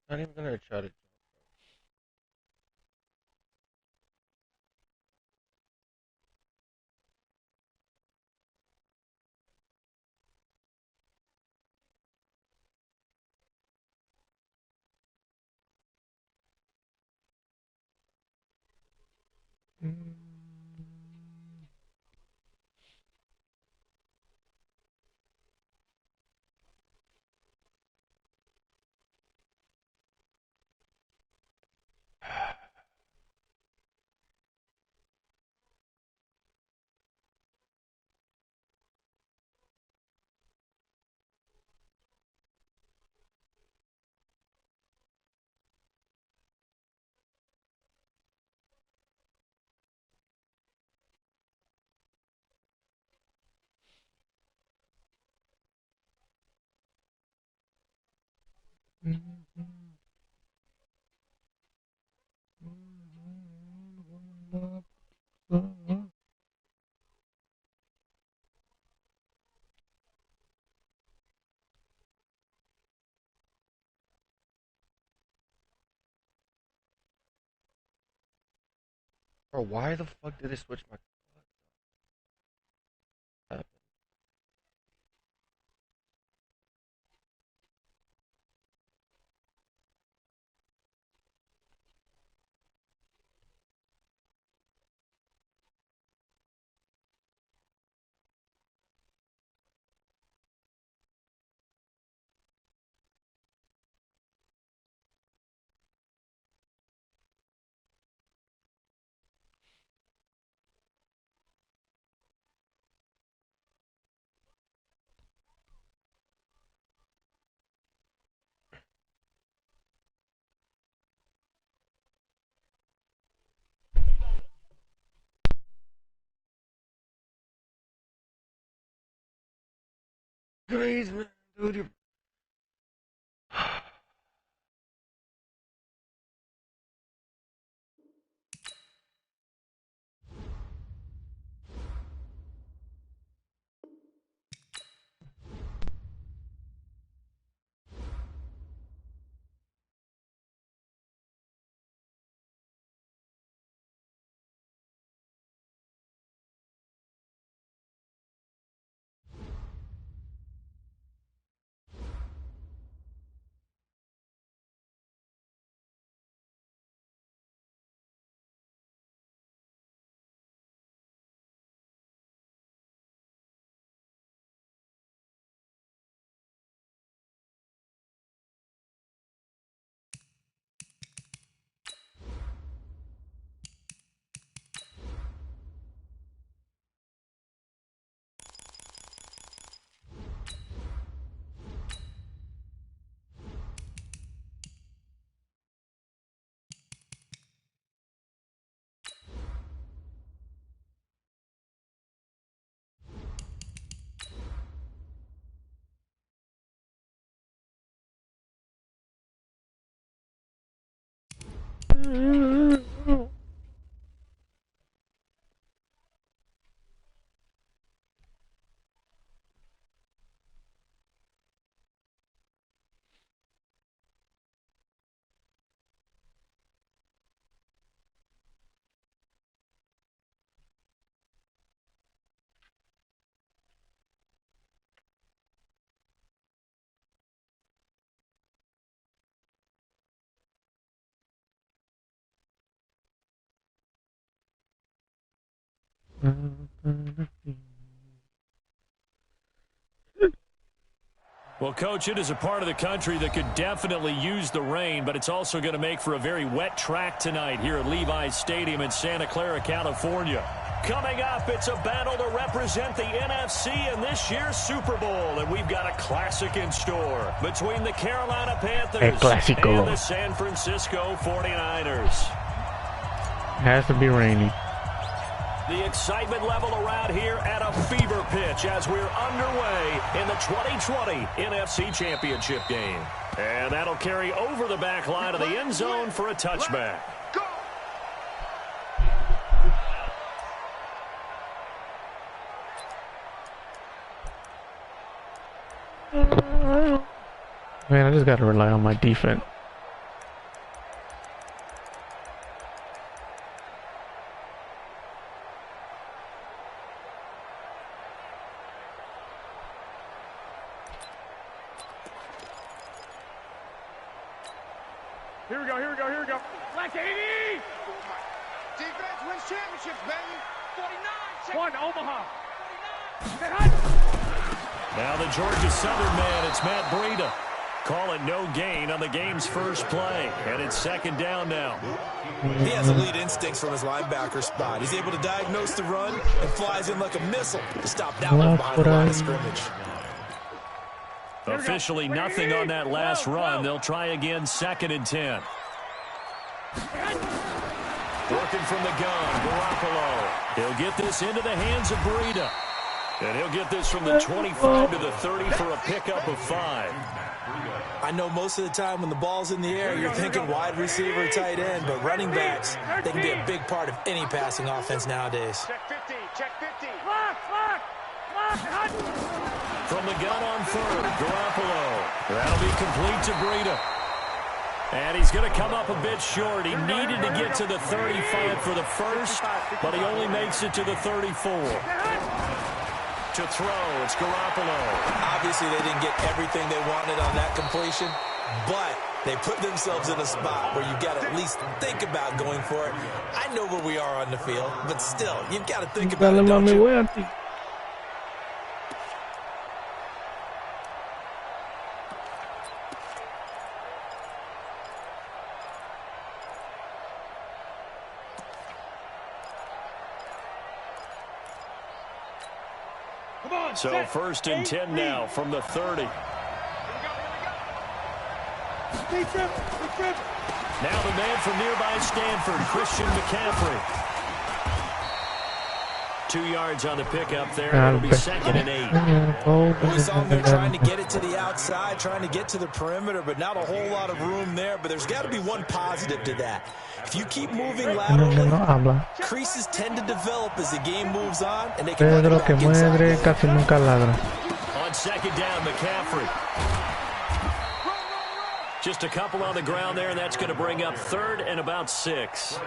Not even gonna try to. Bro, why the fuck did it switch my? Crazy man, dude. You're... Well, Coach, it is a part of the country that could definitely use the rain, but it's also going to make for a very wet track tonight here at Levi's Stadium in Santa Clara, California. Coming up, it's a battle to represent the NFC in this year's Super Bowl. And we've got a classic in store between the Carolina Panthers and the San Francisco 49ers. It has to be rainy. The excitement level around here at a fever pitch as we're underway in the 2020 NFC Championship game. And that'll carry over the back line of the end zone for a touchback. Man, I just got to rely on my defense. Here we go, here we go, here we go. Black 80! Defense wins championships, baby. 49. One, Omaha. 49. Now the Georgia Southern man, it's Matt Breida. Call it no gain on the game's first play. And it's second down now. He has elite instincts from his linebacker spot. He's able to diagnose the run and flies in like a missile to stop that one behind the line of scrimmage. Officially nothing on that last run. They'll try again, 2nd and 10. Working from the gun, Garoppolo. He'll get this into the hands of Breida. And he'll get this from the 25 to the 30 for a pickup of 5. I know most of the time when the ball's in the air, you're thinking wide receiver, tight end, but running backs, they can be a big part of any passing offense nowadays. Check 50, check 50. From the gun on 3rd, Garoppolo. That'll be complete to Breida. And he's going to come up a bit short. He needed to get to the 35 for the first, but he only makes it to the 34. To throw, it's Garoppolo. Obviously, they didn't get everything they wanted on that completion, but they put themselves in a spot where you've got to at least think about going for it. I know where we are on the field, but still, you've got to think about it, don't you? So 1st and 10 now from the 30. Now the man from nearby Stanford, Christian McCaffrey. 2 yards on the pickup there. It'll be 2nd and 8. We saw him trying to get it to the outside, trying to get to the perimeter, but not a whole lot of room there. But there's got to be one positive to that. If you keep moving laterally, creases tend to develop as the game moves on, and they can run it back inside. On 2nd down, McCaffrey. Just a couple on the ground there, and that's going to bring up 3rd and about 6.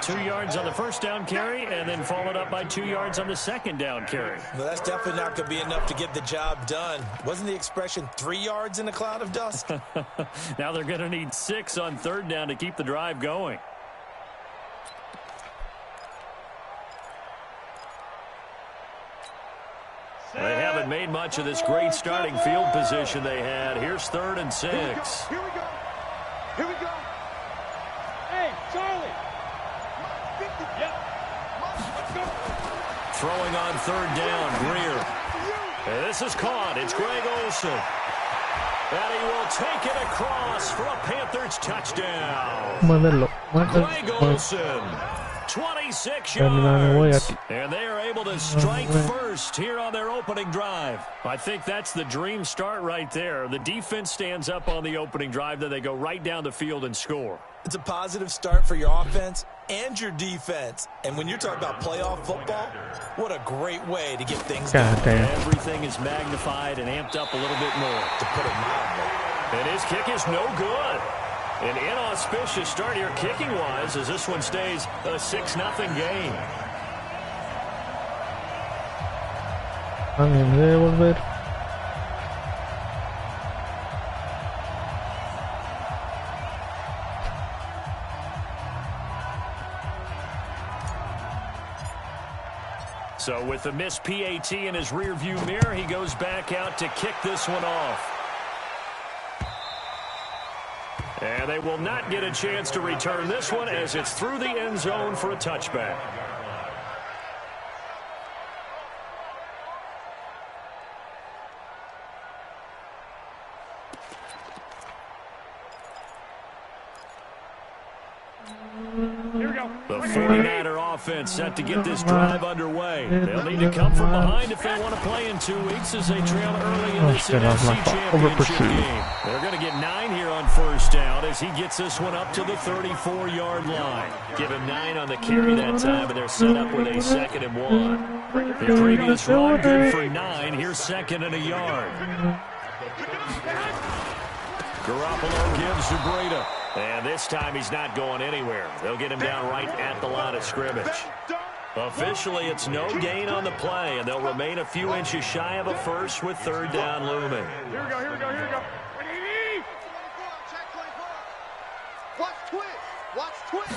2 yards on the first down carry, and then followed up by 2 yards on the 2nd down carry. Well, that's definitely not going to be enough to get the job done. Wasn't the expression 3 yards in a cloud of dust? Now they're going to need 6 on 3rd down to keep the drive going. They haven't made much of this great starting field position they had. Here's 3rd and 6. Here we go. Here we go. Hey, Charlie. Yep. Let's go. Throwing on 3rd down, Greer. And this is caught. It's Greg Olsen. And he will take it across for a Panthers touchdown. Greg Olsen. 26 yards. And they are able to strike first here on their opening drive. I think that's the dream start right there. The defense stands up on the opening drive, then they go right down the field and score. It's a positive start for your offense and your defense. And when you're talking about playoff football, what a great way to get things done. Everything is magnified and amped up a little bit more. To put it mildly. And his kick is no good. An inauspicious start here kicking-wise as this one stays a 6-0 game. So with the missed PAT in his rearview mirror, he goes back out to kick this one off. And they will not get a chance to return this one as it's through the end zone for a touchback. Here we go. The 49er offense set to get this drive underway. They'll need to come from behind if they want to play in 2 weeks as they trail early in this NFC Championship game. They're going to get 9 here on first down as he gets this one up to the 34-yard line. Give him 9 on the carry that time, and they're set up with a 2nd and 1. The previous run good for 9. Here's 2nd and a yard. Garoppolo gives to Breida. And this time he's not going anywhere. They'll get him down right at the line of scrimmage. Officially, it's no gain on the play, and they'll remain a few inches shy of a first with 3rd down looming. Here we go, here we go, here we go. Watch twist. Watch twist.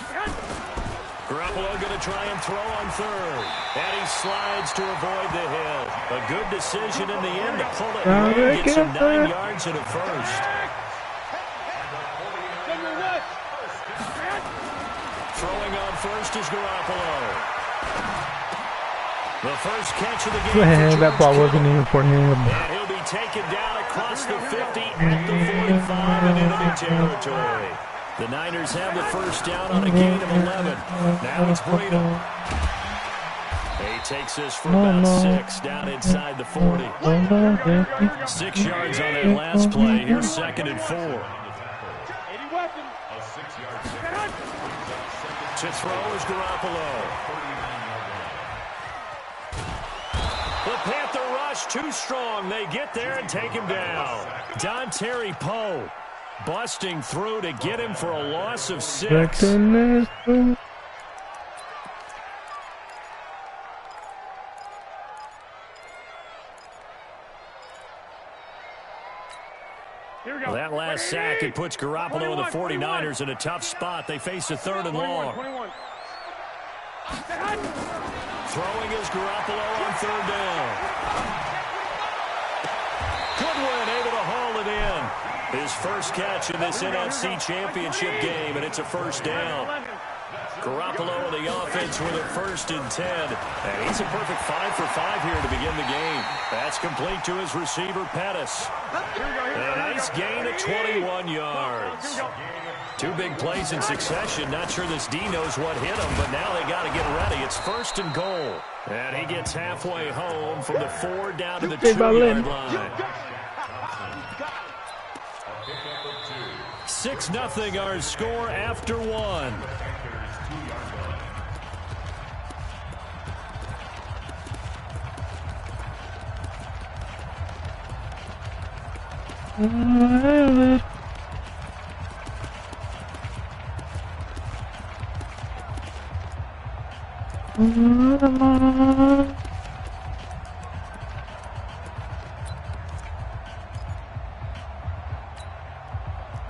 Garoppolo going to try and throw on 3rd. And he slides to avoid the hill. A good decision in the end to pull it and get some 9 yards and a first. Throwing on first is Garoppolo. The first catch of the game. That ball wasn't even for him. And he'll be taken down across the 50 at the 45 and enemy territory. The Niners have the first down on a gain of 11. Now it's Breida. He takes this for about 6 down inside the 40. 6 yards on that last play. Here's 2nd and 4. To throw is Garoppolo. The Panther rush too strong. They get there and take him down. Dontari Poe busting through to get him for a loss of 6. That last sack, it puts Garoppolo and the 49ers in a tough spot. They face a 3rd and long. Throwing is Garoppolo on 3rd down. Goodwin able to haul it in. His first catch in this NFC Championship game, and it's a first down. Garoppolo and the offense with a 1st and 10. And he's a perfect 5 for 5 here to begin the game. That's complete to his receiver, Pettis. A nice gain of 21 yards. 2 big plays in succession. Not sure this D knows what hit him, but now they got to get ready. It's 1st and goal. And he gets halfway home from the 4 down to the 2-yard line. 6-0 our score after 1.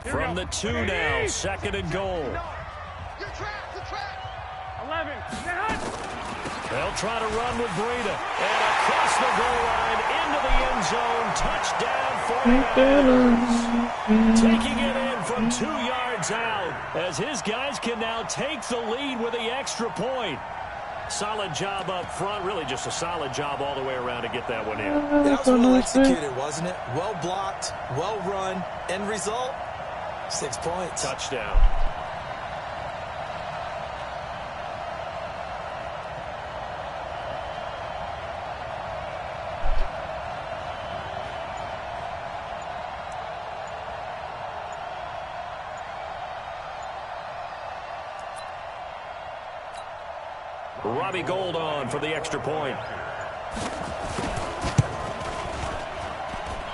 From the 2 now, 2nd and goal. 11. They'll try to run with Breida. And across the goal line, into the end zone. Touchdown for the Niners. Taking it in from 2 yards out as his guys can now take the lead with the extra point. Solid job up front. Really just a solid job all the way around to get that one in. That was well executed, wasn't it? Well blocked, well run. End result, 6 points. Touchdown. Robbie Gould on for the extra point.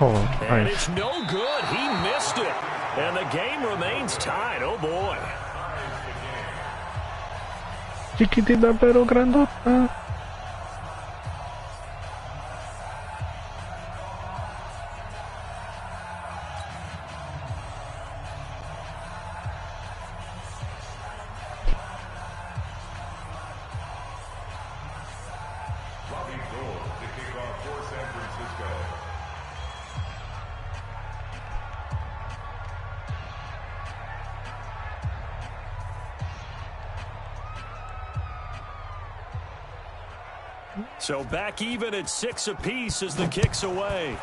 Oh, And nice. it's no good. He missed it. And the game remains tied. Oh, boy. Chiquitita pero grandota. So back even at 6 apiece as the kick's away.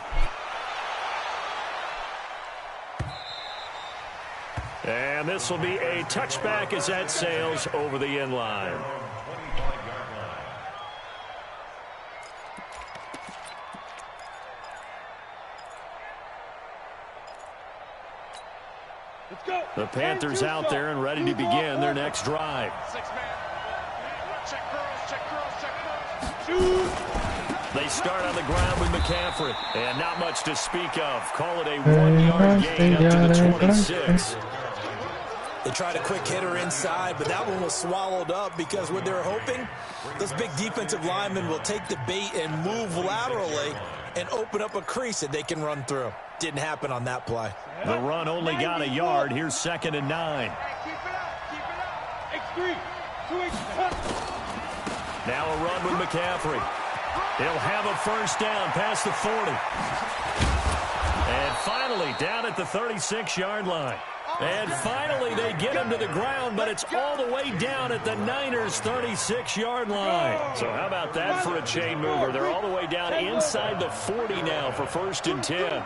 And this will be a touchback as that sails over the end line. The Panthers out there and ready to begin their next drive. They start on the ground with McCaffrey, and not much to speak of. Call it a 1-yard gain up to the 26. They tried a quick hitter inside, but that one was swallowed up because what they're hoping, those big defensive linemen will take the bait and move laterally and open up a crease that they can run through. Didn't happen on that play. The run only got a yard. Here's 2nd and 9. Now a run with McCaffrey. He'll have a first down past the 40. And finally down at the 36-yard line. And finally they get him to the ground, but it's all the way down at the Niners' 36-yard line. So how about that for a chain mover? They're all the way down inside the 40 now for 1st and 10.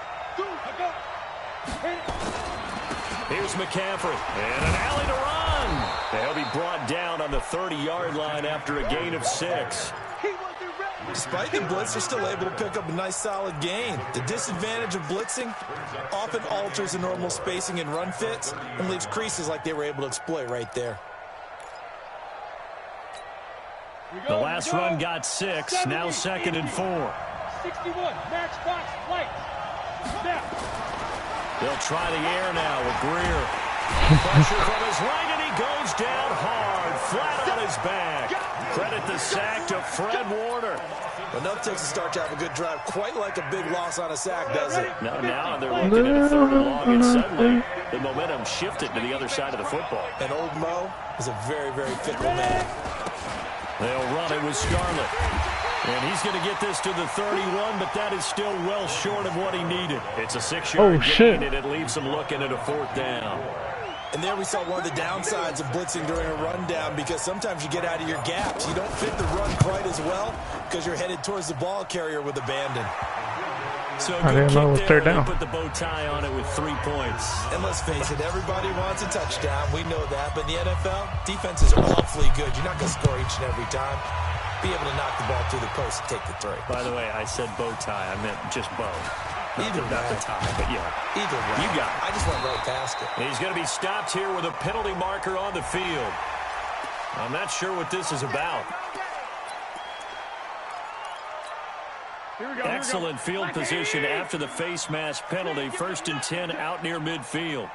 Here's McCaffrey, and an alley to run. They'll be brought down on the 30-yard line after a gain of 6. Despite the blitz, they're still able to pick up a nice solid gain. The disadvantage of blitzing often alters the normal spacing and run fits and leaves creases like they were able to exploit right there. The last run got 6, now 2nd and 4. 61, matchbox, light. Snap. They'll try the air now with Greer. Pressure from his right, and he goes down hard, flat on his back. Credit the sack to Fred Warner. Enough takes a start to have a good drive, quite like a big loss on a sack, does it? Now they're looking at a 3rd and long, and suddenly the momentum shifted to the other side of the football. And old Mo is a very, very fickle man. They'll run it with Scarlett. And he's going to get this to the 31, but that is still well short of what he needed. It's a 6-yard gain, and it leaves him looking at a 4th down. And there we saw one of the downsides of blitzing during a rundown, because sometimes you get out of your gaps. You don't fit the run quite as well because you're headed towards the ball carrier with abandon. So I didn't know it was 3rd down. Put the bow tie on it with 3 points. And let's face it, everybody wants a touchdown. We know that. But in the NFL, defenses are awfully good. You're not going to score each and every time. Be able to knock the ball through the post and take the 3. By the way, I said bow tie. I meant just bow. Either way. Not the tie, but yeah. Either way. You got it. I just went right past it. He's going to be stopped here with a penalty marker on the field. I'm not sure what this is about. Excellent field position after the face mask penalty. 1st and 10 out near midfield.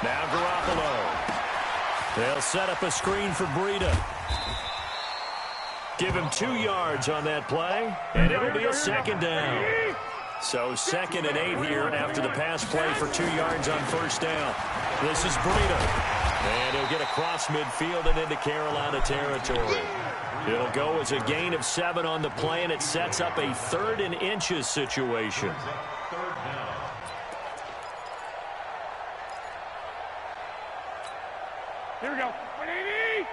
Now Garoppolo. They'll set up a screen for Breida. Give him 2 yards on that play, and it'll be a 2nd down. So 2nd and 8 here after the pass play for 2 yards on 1st down. This is Breida. And he'll get across midfield and into Carolina territory. It'll go as a gain of 7 on the play, and it sets up a 3rd and inches situation. Here we go. 180.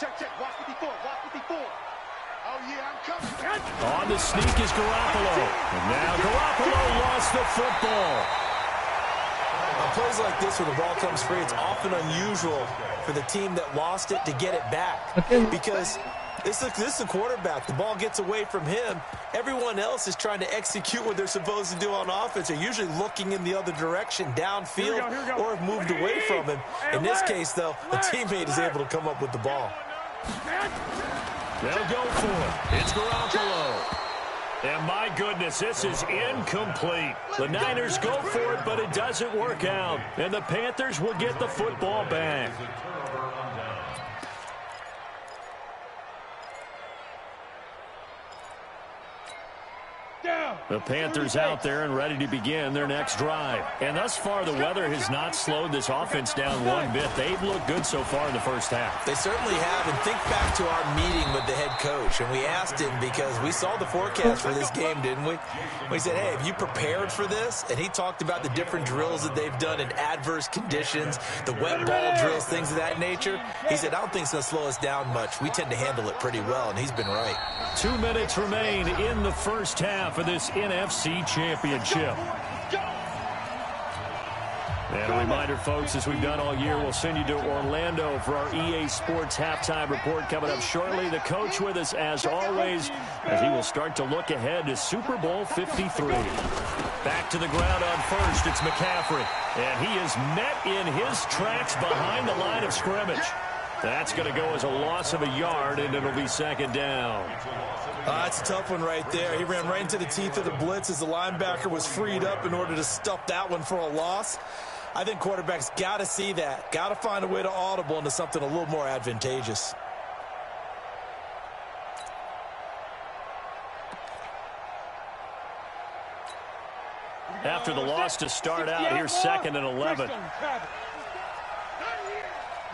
Check. Watch 54. Watch 54. Oh, yeah, I'm coming. On the sneak is Garoppolo. And now Garoppolo lost the football. On plays like this where the ball comes free, it's often unusual for the team that lost it to get it back. Because this is the quarterback. The ball gets away from him. Everyone else is trying to execute what they're supposed to do on offense. They're usually looking in the other direction, downfield, or have moved away from him. In this case, though, a teammate is able to come up with the ball. They'll go for it. It's Garoppolo. And my goodness, this is incomplete. The Niners go for it, but it doesn't work out. And the Panthers will get the football back. Down. The Panthers out there and ready to begin their next drive. And thus far, the weather has not slowed this offense down one bit. They've looked good so far in the first half. They certainly have. And think back to our meeting with the head coach. And we asked him because we saw the forecast for this game, didn't we? We said, hey, have you prepared for this? And he talked about the different drills that they've done in adverse conditions, the wet ball drills, things of that nature. He said, I don't think it's going to slow us down much. We tend to handle it pretty well, and he's been right. 2 minutes remain in the first half of this NFC Championship. And a reminder, folks, as we've done all year, we'll send you to Orlando for our EA Sports halftime report coming up shortly. The coach with us, as always, as he will start to look ahead to Super Bowl 53. Back to the ground on first, it's McCaffrey. And he is met in his tracks behind the line of scrimmage. That's going to go as a loss of a yard, and it'll be second down. That's a tough one right there. He ran right into the teeth of the blitz as the linebacker was freed up in order to stuff that one for a loss. I think quarterbacks got to see that. Got to find a way to audible into something a little more advantageous. After the loss to start out, here's second and 11.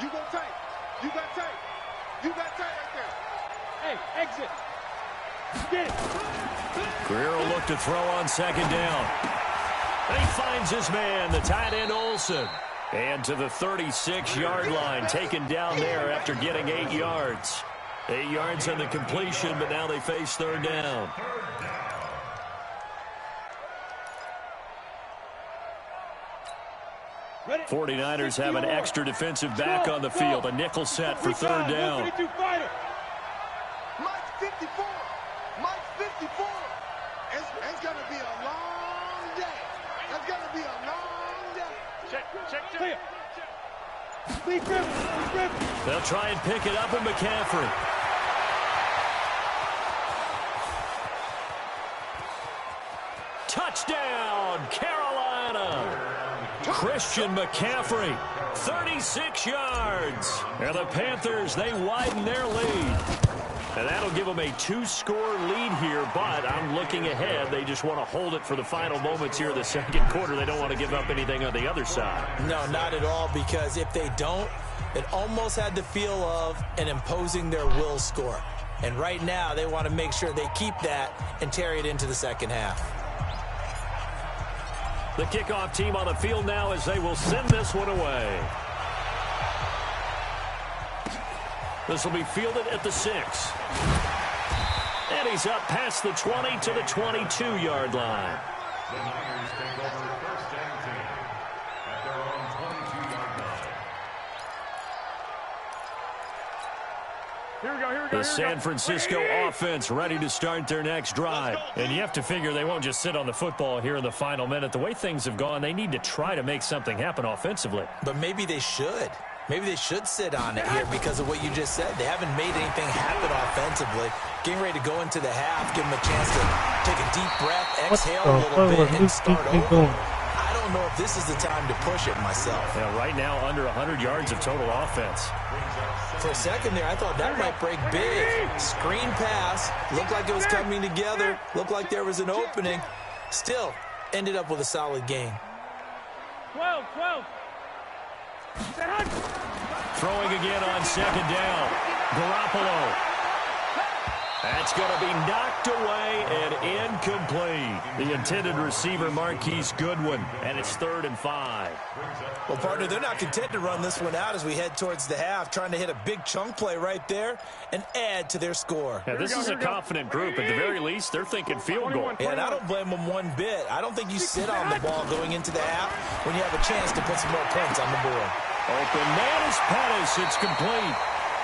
You go tight. You got tight. You got tight right there. Hey, exit. Get it. Greer will look to throw on second down. And he finds his man, the tight end Olsen. And to the 36-yard line, taken down there after getting 8 yards. 8 yards on the completion, but now they face third down. Ready? 49ers have an extra defensive back on the field. A nickel set for third down. Mike 54. Mike 54. It's going to be a long day. It's going to be a long day. Check. Clear. Lead grip. They'll try and pick it up with McCaffrey. Touchdown, Carolina. Christian McCaffrey, 36 yards. And the Panthers, they widen their lead. And that'll give them a 2-score lead here, but I'm looking ahead. They just want to hold it for the final moments here of the second quarter. They don't want to give up anything on the other side. No, not at all, because if they don't, it almost had the feel of an imposing their will score. And right now, they want to make sure they keep that and carry it into the second half. The kickoff team on the field now as they will send this one away. This will be fielded at the 6. And he's up past the 20 to the 22-yard line. The Niners take over first and 10 at their own 22-yard line. Here we go. The San Francisco offense ready to start their next drive. And you have to figure they won't just sit on the football here in the final minute. The way things have gone, they need to try to make something happen offensively. But maybe they should. Maybe they should sit on it here because of what you just said. They haven't made anything happen offensively. Getting ready to go into the half, give them a chance to take a deep breath, exhale a little bit, and start over. I don't know if this is the time to push it myself. Yeah, right now, under 100 yards of total offense. For a second there, I thought that might break big. Screen pass. Looked like it was coming together. Looked like there was an opening. Still, ended up with a solid game. 12. Throwing again on second down. Garoppolo. That's going to be knocked away and incomplete. The intended receiver, Marquise Goodwin, and it's 3rd and 5. Well, partner, they're not content to run this one out as we head towards the half, trying to hit a big chunk play right there and add to their score. Yeah, this is a confident group. At the very least, they're thinking field goal. Yeah, and I don't blame them one bit. I don't think you sit on the ball going into the half when you have a chance to put some more points on the board. Open man is Pettis. It's complete.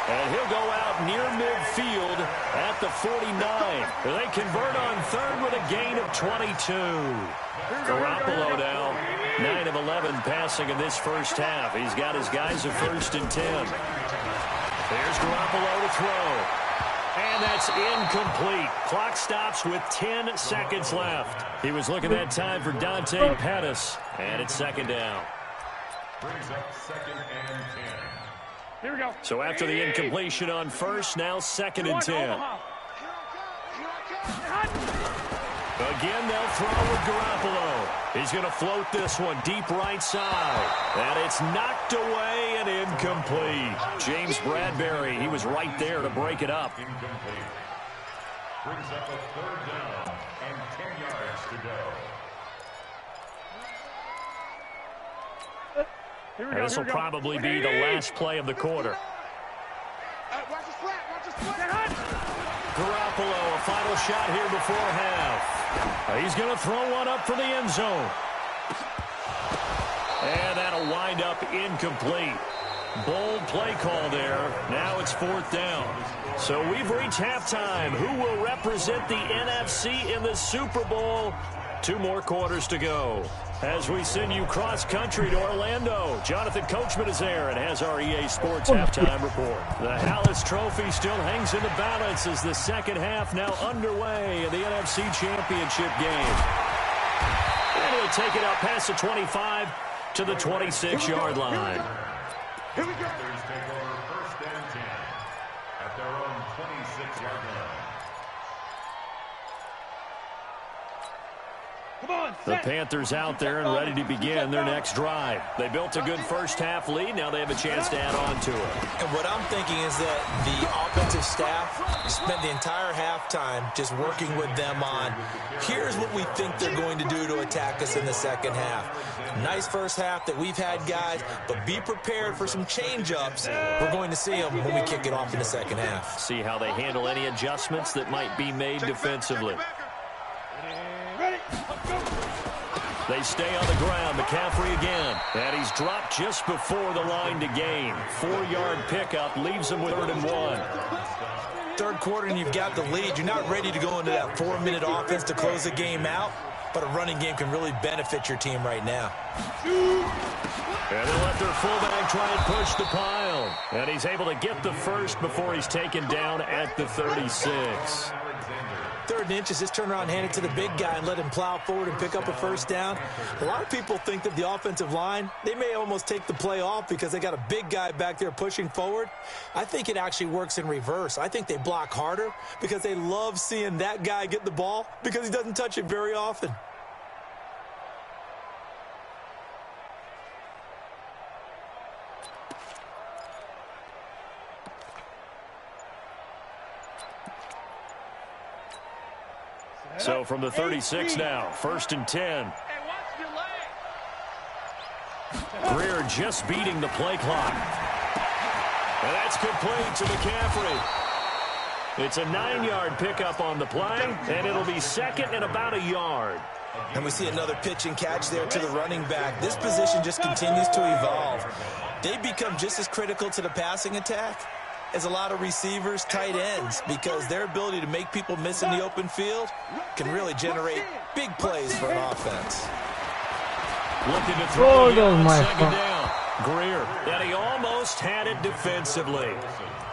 And he'll go out near midfield at the 49. They convert on 3rd with a gain of 22. Garoppolo now, 9 of 11 passing in this first half. He's got his guys at 1st and 10. There's Garoppolo to throw. And that's incomplete. Clock stops with 10 seconds left. He was looking that time for Dante Pettis. And it's 2nd down. Brings up 2nd and 10. Here we go. So after the incompletion on first, now 2nd and 10. Again, they'll throw with Garoppolo. He's going to float this one deep right side. And it's knocked away and incomplete. James Bradbury, he was right there to break it up. Incomplete. Brings up a 3rd down and 10 yards to go. And this will probably be the last play of the quarter. Watch the slap. Watch the slap. Garoppolo, a final shot here before half. He's going to throw one up for the end zone. And that'll wind up incomplete. Bold play call there. Now it's 4th down. So we've reached halftime. Who will represent the NFC in the Super Bowl? 2 more quarters to go. As we send you cross-country to Orlando, Jonathan Coachman is there and has our EA Sports halftime report. The Hallis Trophy still hangs in the balance as the second half now underway in the NFC Championship game. And he'll take it out past the 25 to the 26-yard line. Here we go. Panthers take over 1st and 10 at their own 26-yard line. The Panthers out there and ready to begin their next drive. They built a good first half lead. Now they have a chance to add on to it. And what I'm thinking is that the offensive staff spent the entire halftime just working with them on, here's what we think they're going to do to attack us in the second half. Nice first half that we've had, guys, but be prepared for some change-ups. We're going to see them when we kick it off in the second half. See how they handle any adjustments that might be made defensively. They stay on the ground. McCaffrey again. And he's dropped just before the line to gain. 4-yard pickup leaves him with 3rd and 1. Third quarter and you've got the lead. You're not ready to go into that 4-minute offense to close the game out, but a running game can really benefit your team right now. And they'll let their fullback try and push the pile. And he's able to get the first before he's taken down at the 36. 3rd and inches, just turn around and hand it to the big guy and let him plow forward and pick up a first down. A lot of people think that the offensive line, they may almost take the play off because they got a big guy back there pushing forward. I think it actually works in reverse. I think they block harder because they love seeing that guy get the ball because he doesn't touch it very often. So from the 36 now, 1st and 10. Greer just beating the play clock. And that's complete to McCaffrey. It's a 9-yard pickup on the play, and it'll be 2nd and about a yard. And we see another pitch and catch there to the running back. This position just continues to evolve. They become just as critical to the passing attack as a lot of receivers, tight ends, because their ability to make people miss in the open field can really generate big plays for an offense. Looking to throw it on 2nd down. Greer, and he almost had it defensively.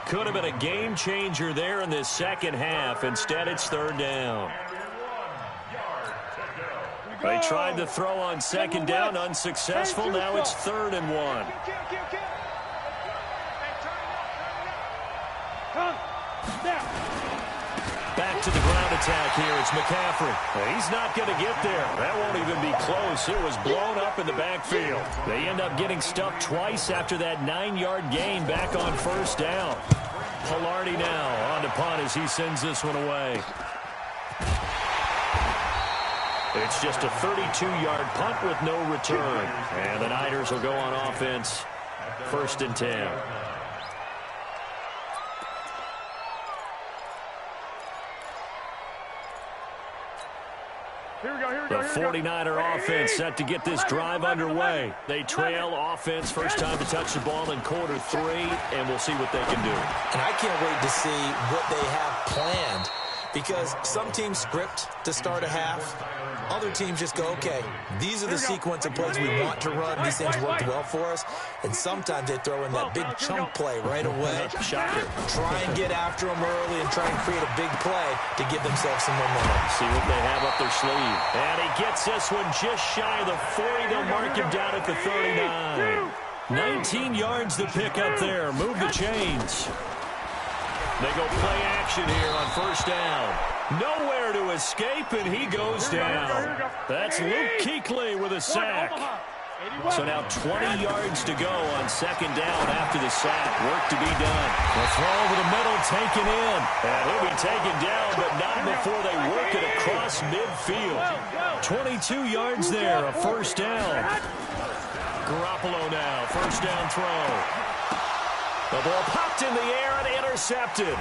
Could have been a game changer there in this second half. Instead, it's 3rd down. They tried to throw on 2nd down, unsuccessful. Now it's 3rd and 1. Back to the ground attack here. It's McCaffrey. He's not going to get there. That won't even be close. It was blown up in the backfield. They end up getting stuffed twice after that 9-yard gain back on 1st down. Pilardi now on the punt as he sends this one away. It's just a 32-yard punt with no return. And the Niners will go on offense. 1st and 10. The 49er offense set to get this drive underway. They trail offense first time to touch the ball in quarter 3, and we'll see what they can do. And I can't wait to see what they have planned, because some teams script to start a half. Other teams just go, okay, these are the sequence of plays we want to run. These things worked well for us. And sometimes they throw in that big chunk play right away. Shocker. Try and get after them early and try and create a big play to give themselves some momentum. See what they have up their sleeve. And he gets this one just shy of the 40. They'll mark him down at the 39. 19 yards to pick up there. Move the chains. They go play action here on 1st down. Nowhere to escape, and he goes down. That's LuCkYnights with a sack. So now 20 yards to go on second down after the sack. Work to be done. The throw over the middle taken in. And he'll be taken down, but not before they work it across midfield. 22 yards there, a first down. Garoppolo now, first down throw. The ball popped in the air and intercepted.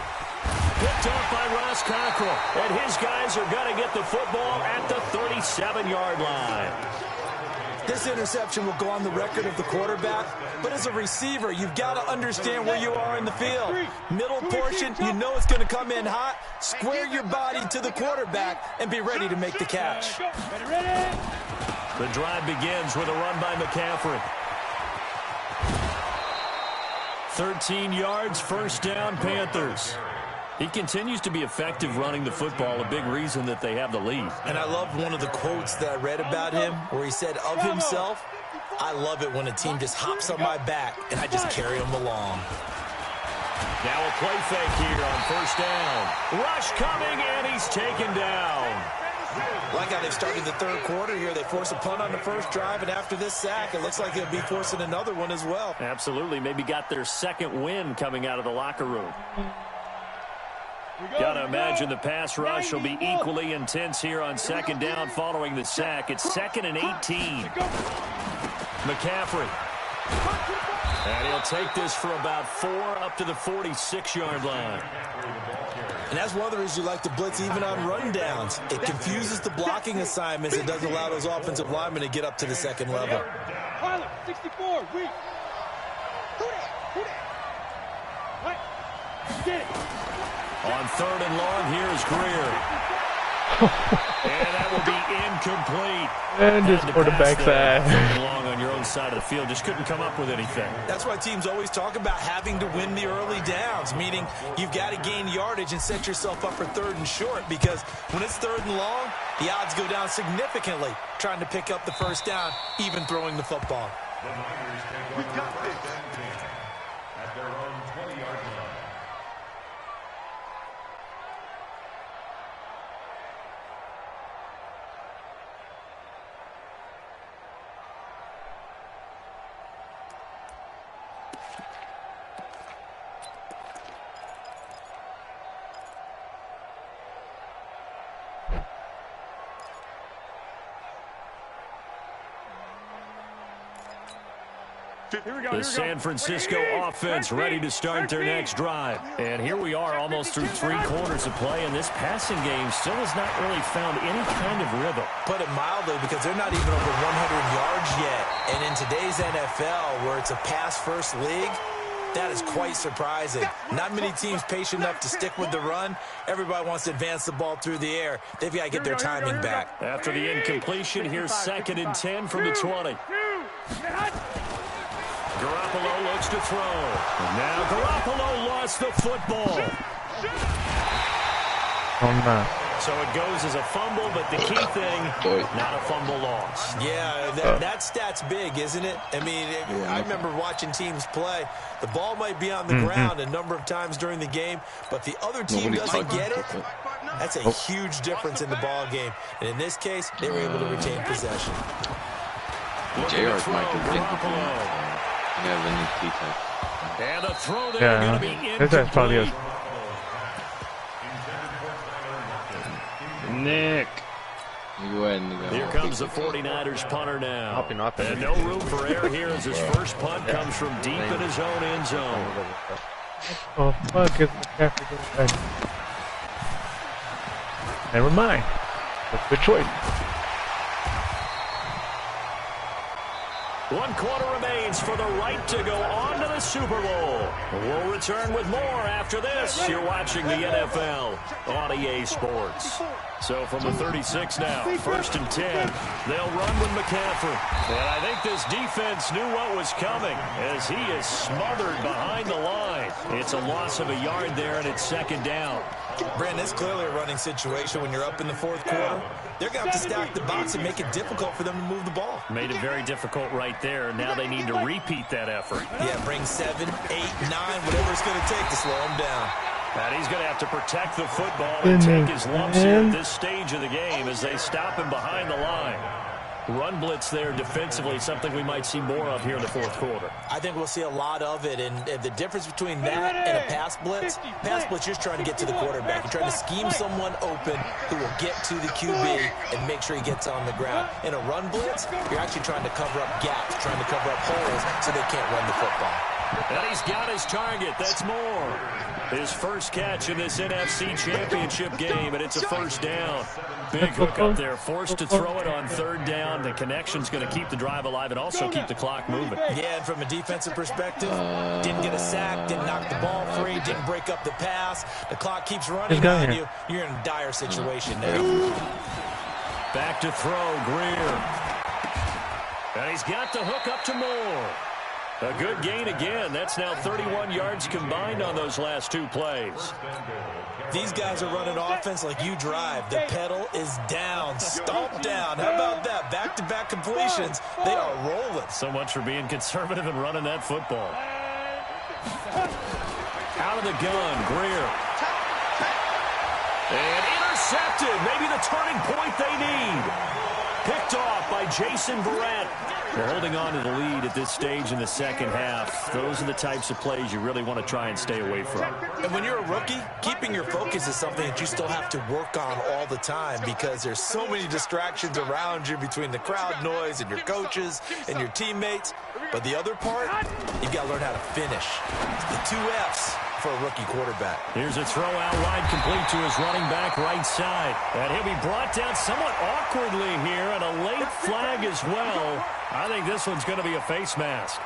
Picked off by Ross Cockrell. And his guys are going to get the football at the 37-yard line. This interception will go on the record of the quarterback, but as a receiver, you've got to understand where you are in the field. Middle portion, you know it's going to come in hot. Square your body to the quarterback and be ready to make the catch. The drive begins with a run by McCaffrey. 13 yards, first down, Panthers. He continues to be effective running the football, a big reason that they have the lead. And I love one of the quotes that I read about him where he said of himself, I love it when a team just hops on my back and I just carry them along. Now a play fake here on first down. Rush coming, and he's taken down. Like how they've started the third quarter here. They force a punt on the first drive, and after this sack, it looks like they'll be forcing another one as well. Absolutely. Maybe got their second win coming out of the locker room. Got to imagine the pass rush will be equally intense here on second down following the sack. It's 2nd and 18. McCaffrey. And he'll take this for about 4 up to the 46-yard line. And that's one of the reasons you like to blitz even on rundowns. It confuses the blocking assignments. It doesn't allow those offensive linemen to get up to the second level. 64, weak. Get it. On 3rd and long, here's Greer. And that will be incomplete. And just quarterback's ass. 3rd and long on your own side of the field. Just couldn't come up with anything. That's why teams always talk about having to win the early downs, meaning you've got to gain yardage and set yourself up for 3rd and short, because when it's 3rd and long, the odds go down significantly trying to pick up the first down, even throwing the football. We got this. At their own 20-yard line. The San Francisco offense ready to start their next drive. And here we are almost through 3 quarters of play, and this passing game still has not really found any kind of rhythm. Put it mildly, because they're not even over 100 yards yet. And in today's NFL, where it's a pass-first league, that is quite surprising. Not many teams patient enough to stick with the run. Everybody wants to advance the ball through the air. They've got to get their timing back. After the incompletion, here's 2nd and 10 from the 20. Garoppolo looks to throw. And now Garoppolo lost the football. Oh, no. So it goes as a fumble, but the key thing, not a fumble loss. Yeah, that stat's big, isn't it? I mean, I remember watching teams play. The ball might be on the ground a number of times during the game, but the other team doesn't get it. That's a huge difference in the ball game. And in this case, they were able to retain possession. JR's might be and a throw there going to be incomplete. That's probably Nick. Here comes the 49ers punter now. And no room for error here as his first punt comes from deep in his own end zone. Oh, fuck. It's McCaffrey. Never mind. That's a good choice. 1 quarter remains for the right to go on to the Super Bowl. We'll return with more after this. You're watching the NFL on EA Sports. So from the 36 now, 1st and 10. They'll run with McCaffrey. And I think this defense knew what was coming as he is smothered behind the line. It's a loss of a yard there, and it's 2nd down. Brandon, it's clearly a running situation when you're up in the 4th quarter. They're going to have to stack the box and make it difficult for them to move the ball. Made it very difficult right there. Now they need to repeat that effort. Yeah, bring 7, 8, 9, whatever it's going to take to slow them down. And he's going to have to protect the football and take his lumps here at this stage of the game as they stop him behind the line. Run blitz there defensively, something we might see more of here in the fourth quarter. I think we'll see a lot of it, and the difference between that and a pass blitz, you're just trying to get to the quarterback. You're trying to scheme someone open who will get to the QB and make sure he gets on the ground. In a run blitz, you're actually trying to cover up gaps, trying to cover up holes so they can't run the football. And he's got his target. That's Moore. His first catch in this NFC Championship game, and it's a first down. Big hook up there, forced to throw it on third down. The connection's going to keep the drive alive and also keep the clock moving. Yeah, and from a defensive perspective, didn't get a sack, didn't knock the ball free, didn't break up the pass. The clock keeps running on you. You're in a dire situation now. Back to throw, Greer. And he's got the hook up to Moore. A good gain again. That's now 31 yards combined on those last two plays. These guys are running offense like you drive. The pedal is down, stomp down. How about that? Back-to-back completions. They are rolling. So much for being conservative and running that football. Out of the gun, Greer. And intercepted. Maybe the turning point they need. Picked off by Jason Verrett. They're holding on to the lead at this stage in the second half. Those are the types of plays you really want to try and stay away from. And when you're a rookie, keeping your focus is something that you still have to work on all the time because there's so many distractions around you between the crowd noise and your coaches and your teammates. But the other part, you've got to learn how to finish. The 2 F's for a rookie quarterback. Here's a throw out wide complete to his running back right side. And he'll be brought down somewhat awkwardly here, and a late flag as well. I think this one's going to be a face mask.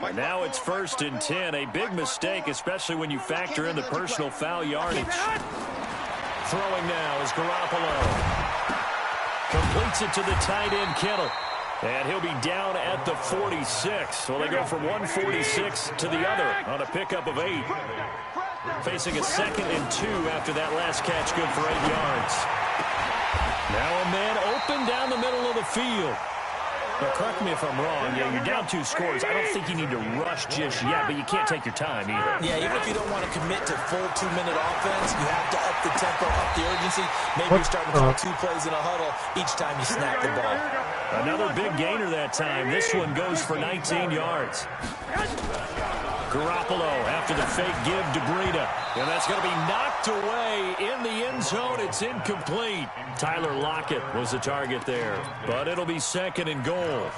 And now it's 1st and 10. A big mistake, especially when you factor in the personal foul yardage. Throwing now is Garoppolo. Completes it to the tight end, Kittle. And he'll be down at the 46. Well, they go from 146 to the other on a pickup of 8. Facing a 2nd and 2 after that last catch, good for 8 yards. Now a man open down the middle of the field. Now, correct me if I'm wrong. Yeah, you're down 2 scores. I don't think you need to rush just yet, but you can't take your time either. Yeah, even if you don't want to commit to full 2-minute offense, you have to up the tempo, up the urgency. Maybe you're starting to call 2 plays in a huddle each time you snap the ball. Another big gainer that time. This one goes for 19 yards. Garoppolo after the fake give to Breida. And that's going to be knocked away in the end zone. It's incomplete. Tyler Lockett was the target there. But it'll be 2nd and goal.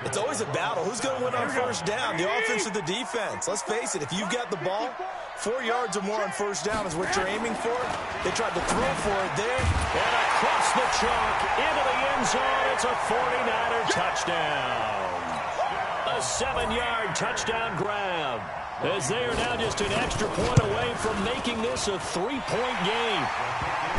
It's always a battle. Who's going to win on first down? The offense or the defense? Let's face it, if you've got the ball, 4 yards or more on first down is what you're aiming for. They tried to throw for it there. And across the chalk into the end zone. It's a 49er touchdown. A 7-yard touchdown grab. As they are now just an extra point away from making this a 3-point game.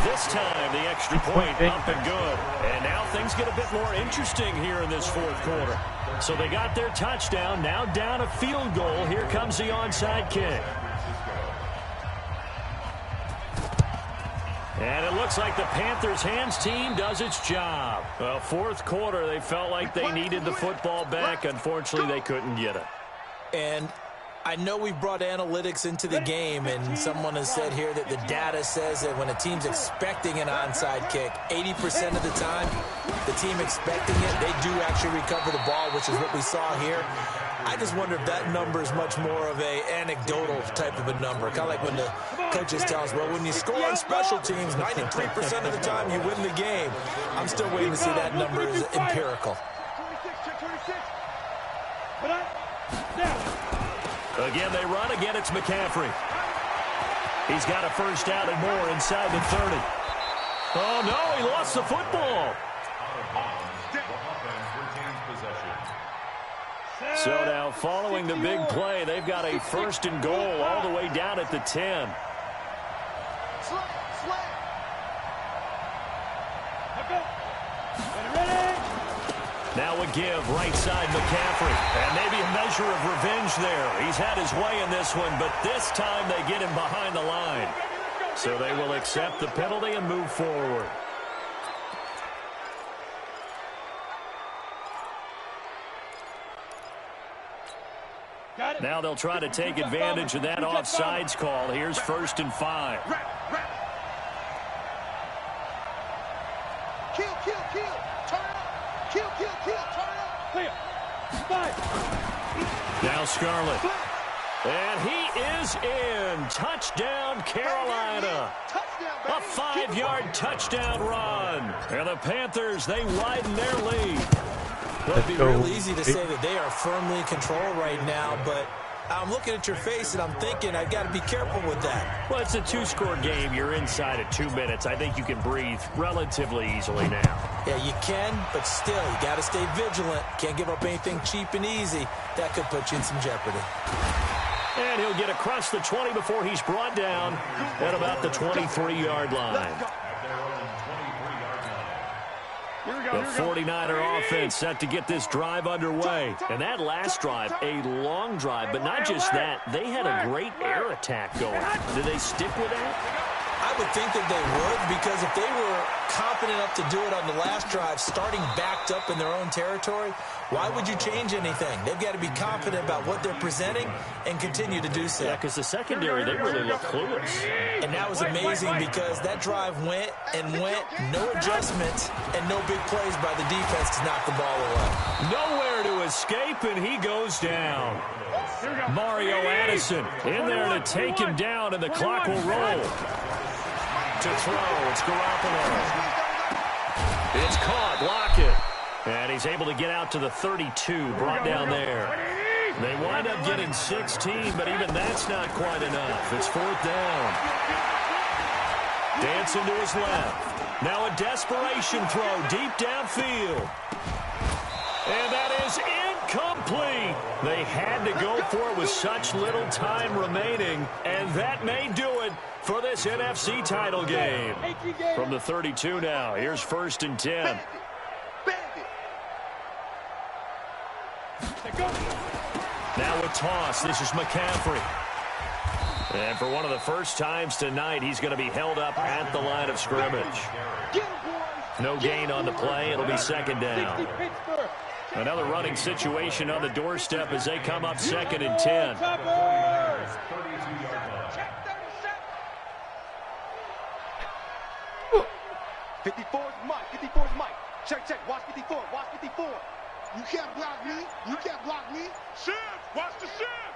This time the extra point up and good. And now things get a bit more interesting here in this fourth quarter. So they got their touchdown, now down a field goal. Here comes the onside kick. And it looks like the Panthers' hands team does its job. Well, fourth quarter, they felt like they needed the football back. Unfortunately, they couldn't get it. And I know we've brought analytics into the game, and someone has said here that the data says that when a team's expecting an onside kick, 80% of the time, the team expecting it, they do actually recover the ball, which is what we saw here. I just wonder if that number is much more of a anecdotal type of a number. Kind of like when the coaches tell us, well, when you score on special teams, 93% of the time you win the game. I'm still waiting to see that number is empirical. Again, they run. Again, it's McCaffrey. He's got a first down and more inside the 30. Oh, no, he lost the football. So now, following the big play, they've got a 1st and goal all the way down at the 10. Now a give, right side McCaffrey. And maybe a measure of revenge there. He's had his way in this one, but this time they get him behind the line. So they will accept the penalty and move forward. Now they'll try to take advantage of that offsides call. Here's 1st and 5. Kill, turn up. Kill, turn up. Clear. 5. Now Scarlett. And he is in. Touchdown, Carolina. A 5-yard touchdown run. And the Panthers, they widen their lead. Well, it'd be real easy to say that they are firmly in control right now, but I'm looking at your face and I'm thinking I got to be careful with that. Well, it's a 2-score game. You're inside at 2 minutes. I think you can breathe relatively easily now. Yeah, you can, but still, you got to stay vigilant. Can't give up anything cheap and easy. That could put you in some jeopardy. And he'll get across the 20 before he's brought down at about the 23-yard line. The 49er offense set to get this drive underway. And that last drive, a long drive, but not just that. They had a great air attack going. Did they stick with that? I would think that they would, because if they were confident enough to do it on the last drive, starting backed up in their own territory, why would you change anything? They've got to be confident about what they're presenting and continue to do so. Yeah, because the secondary, they really look clueless. And that was amazing because that drive went, no adjustments, and no big plays by the defense to knock the ball away. Nowhere to escape, and he goes down. Mario Addison in there to take him down, and the clock will roll. To throw, it's Garoppolo. It's caught, Lockett. And he's able to get out to the 32, brought down there. They wind up getting 16, but even that's not quite enough. It's 4th down. Dancing to his left. Now a desperation throw deep downfield. And that is incomplete. They had to go for it with such little time remaining, and that may do it for this NFC title game. From the 32 now, here's 1st and 10. Now a toss. This is McCaffrey. And for one of the first times tonight, he's going to be held up at the line of scrimmage. No gain on the play. It'll be 2nd down. Another running situation on the doorstep as they come up 2nd and 10. 54's Mike. Check. Watch 54. You can't block me. Shift. Watch the shift.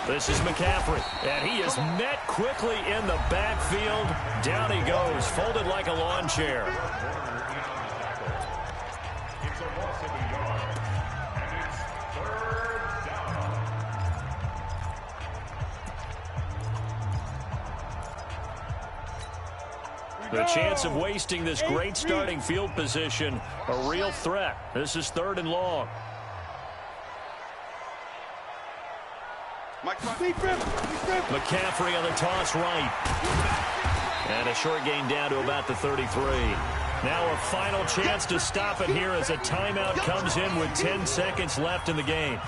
This is McCaffrey, and he is met quickly in the backfield. Down he goes, folded like a lawn chair. It's a loss of a yard, and it's 3rd down. The chance of wasting this great starting field position, a real threat. This is 3rd and long. McCaffrey on the toss right. And a short gain down to about the 33. Now a final chance to stop it here as a timeout comes in with 10 seconds left in the game.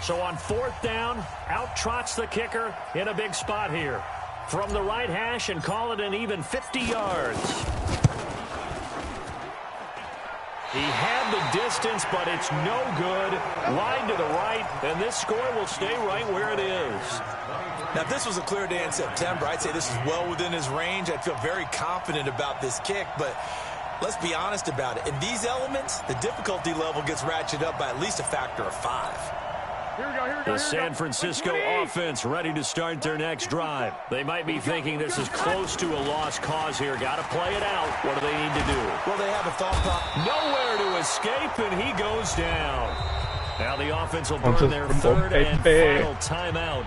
So on 4th down, out trots the kicker in a big spot here. From the right hash and call it an even 50 yards. He had the distance, but it's no good. Wide to the right, and this score will stay right where it is. Now, if this was a clear day in September, I'd say this is well within his range. I'd feel very confident about this kick, but let's be honest about it. In these elements, the difficulty level gets ratcheted up by at least a factor of 5. The San Francisco offense ready to start their next drive. They might be thinking this is close to a lost cause here. Got to play it out. What do they need to do? Well, they have a thought process. Nowhere to escape, and he goes down. Now the offense will burn their 3rd and final timeout.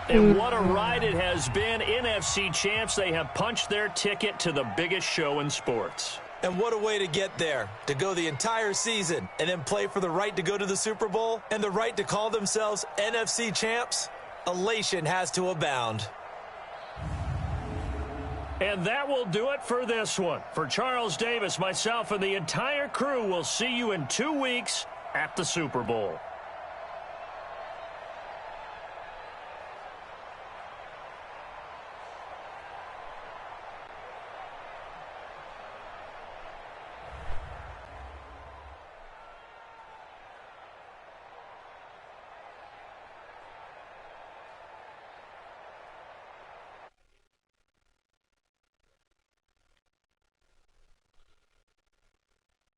And what a ride it has been. NFC champs, they have punched their ticket to the biggest show in sports. And what a way to get there, to go the entire season and then play for the right to go to the Super Bowl and the right to call themselves NFC champs. Elation has to abound. And that will do it for this one. For Charles Davis, myself, and the entire crew, we'll see you in 2 weeks at the Super Bowl.